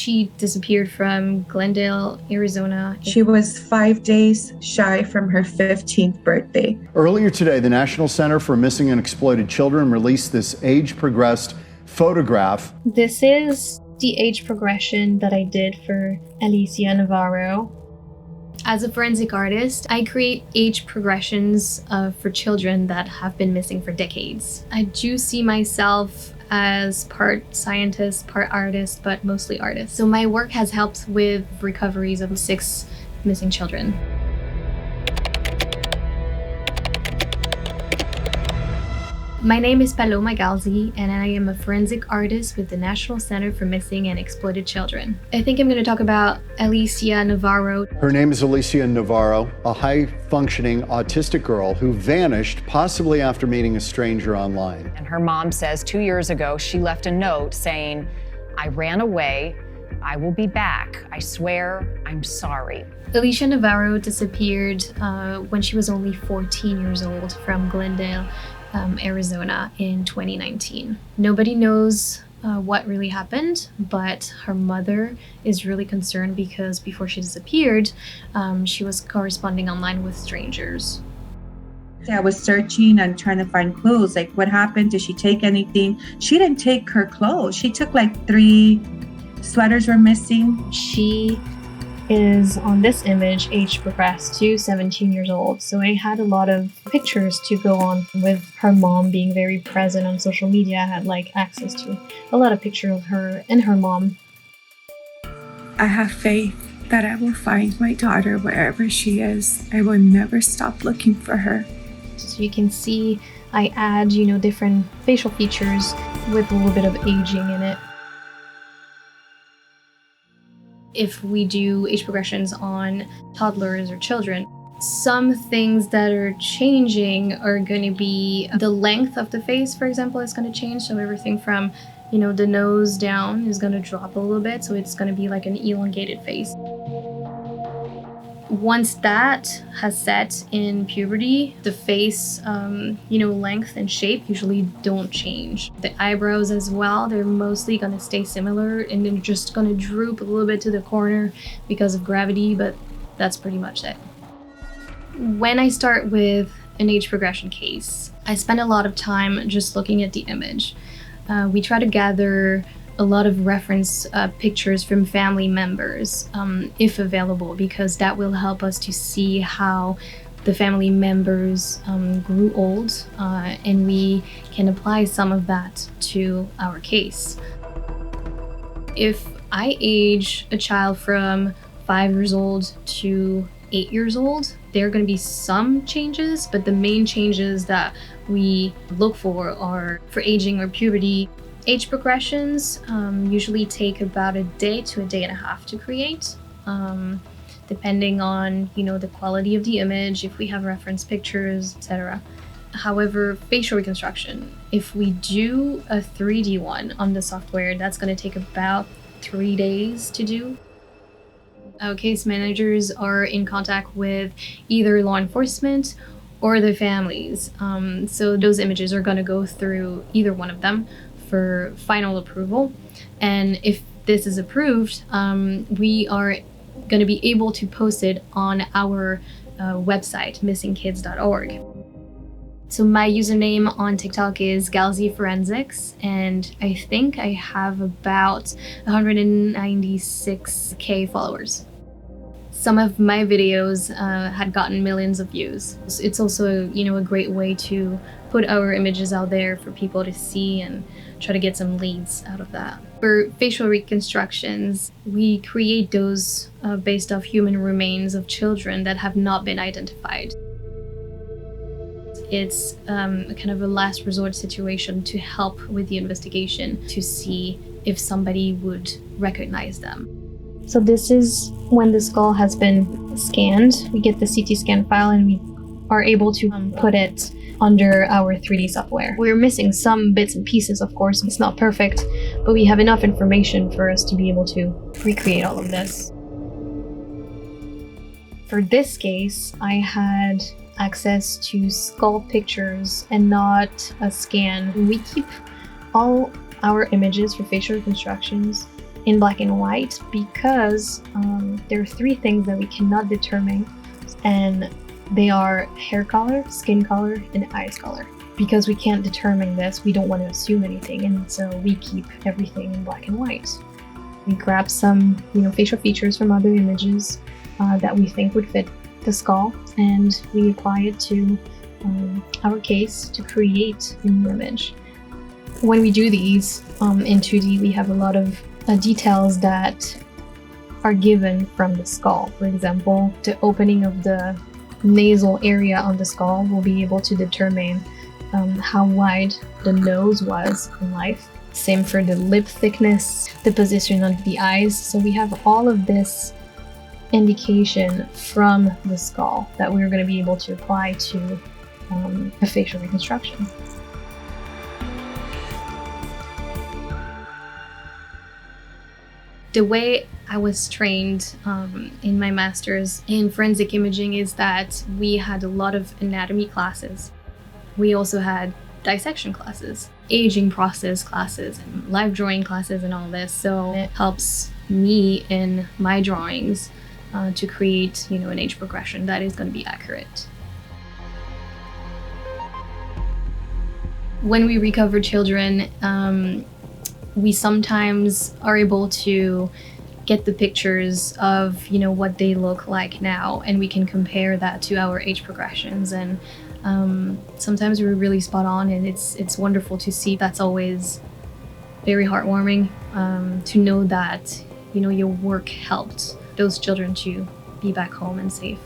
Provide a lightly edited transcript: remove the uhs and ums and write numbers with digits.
She disappeared from Glendale, Arizona. She was 5 days shy from her 15th birthday. Earlier today, the National Center for Missing and Exploited Children released this age-progressed photograph. This is the age progression that I did for Alicia Navarro. As a forensic artist, I create age progressions for children that have been missing for decades. I do see myself as part scientist, part artist, but mostly artist. So my work has helped with recoveries of 6 missing children. My name is Paloma Galzi, and I am a forensic artist with the National Center for Missing and Exploited Children. I think I'm going to talk about Alicia Navarro. Her name is Alicia Navarro, a high-functioning autistic girl who vanished possibly after meeting a stranger online. And her mom says 2 years ago, she left a note saying, "I ran away. I will be back. I swear, I'm sorry." Alicia Navarro disappeared when she was only 14 years old from Glendale, Arizona in 2019. Nobody knows what really happened, but her mother is really concerned because before she disappeared, she was corresponding online with strangers. I was searching and trying to find clues, like what happened, did she take anything? She didn't take her clothes. She took like 3 sweaters were missing. She is on this image age progressed to 17 years old. So I had a lot of pictures to go on with her mom being very present on social media. I had like access to a lot of pictures of her and her mom. I have faith that I will find my daughter wherever she is. I will never stop looking for her. So you can see I add, different facial features with a little bit of aging in it. If we do age progressions on toddlers or children, some things that are changing are going to be the length of the face, for example, is going to change. So everything from, the nose down is going to drop a little bit. So it's going to be like an elongated face. Once that has set in puberty, the face, length and shape usually don't change. The eyebrows as well, they're mostly going to stay similar and then just going to droop a little bit to the corner because of gravity, but that's pretty much it. When I start with an age progression case, I spend a lot of time just looking at the image. We try to gather a lot of reference pictures from family members, if available, because that will help us to see how the family members grew old, and we can apply some of that to our case. If I age a child from 5 years old to 8 years old, there are going to be some changes, but the main changes that we look for are for aging or puberty. Age progressions usually take about a day to a day and a half to create, depending on the quality of the image, if we have reference pictures, etc. However, facial reconstruction, if we do a 3D one on the software, that's going to take about 3 days to do. Our case managers are in contact with either law enforcement or their families, so those images are going to go through either one of them for final approval. And if this is approved, we are going to be able to post it on our website, missingkids.org. So my username on TikTok is Galzi Forensics, and I think I have about 196K followers. Some of my videos had gotten millions of views. It's also, a great way to put our images out there for people to see and try to get some leads out of that. For facial reconstructions, we create those based off human remains of children that have not been identified. It's kind of a last resort situation to help with the investigation to see if somebody would recognize them. So this is when the skull has been scanned. We get the CT scan file and we are able to put it under our 3D software. We're missing some bits and pieces, of course. It's not perfect, but we have enough information for us to be able to recreate all of this. For this case, I had access to skull pictures and not a scan. We keep all our images for facial reconstructions in black and white because there are three things that we cannot determine, and they are hair color, skin color, and eyes color. Because we can't determine this, we don't want to assume anything, and so we keep everything in black and white. We grab some, facial features from other images that we think would fit the skull, and we apply it to our case to create a new image. When we do these in 2D, we have a lot of details that are given from the skull. For example, the opening of the nasal area on the skull will be able to determine how wide the nose was in life. Same for the lip thickness, the position of the eyes. So we have all of this indication from the skull that we're going to be able to apply to a facial reconstruction. The way I was trained in my master's in forensic imaging is that we had a lot of anatomy classes. We also had dissection classes, aging process classes, and live drawing classes and all this. So it helps me in my drawings to create, an age progression that is going to be accurate. When we recover children, we sometimes are able to get the pictures of, what they look like now, and we can compare that to our age progressions. And sometimes we're really spot on, and it's wonderful to see. That's always very heartwarming to know that, your work helped those children to be back home and safe.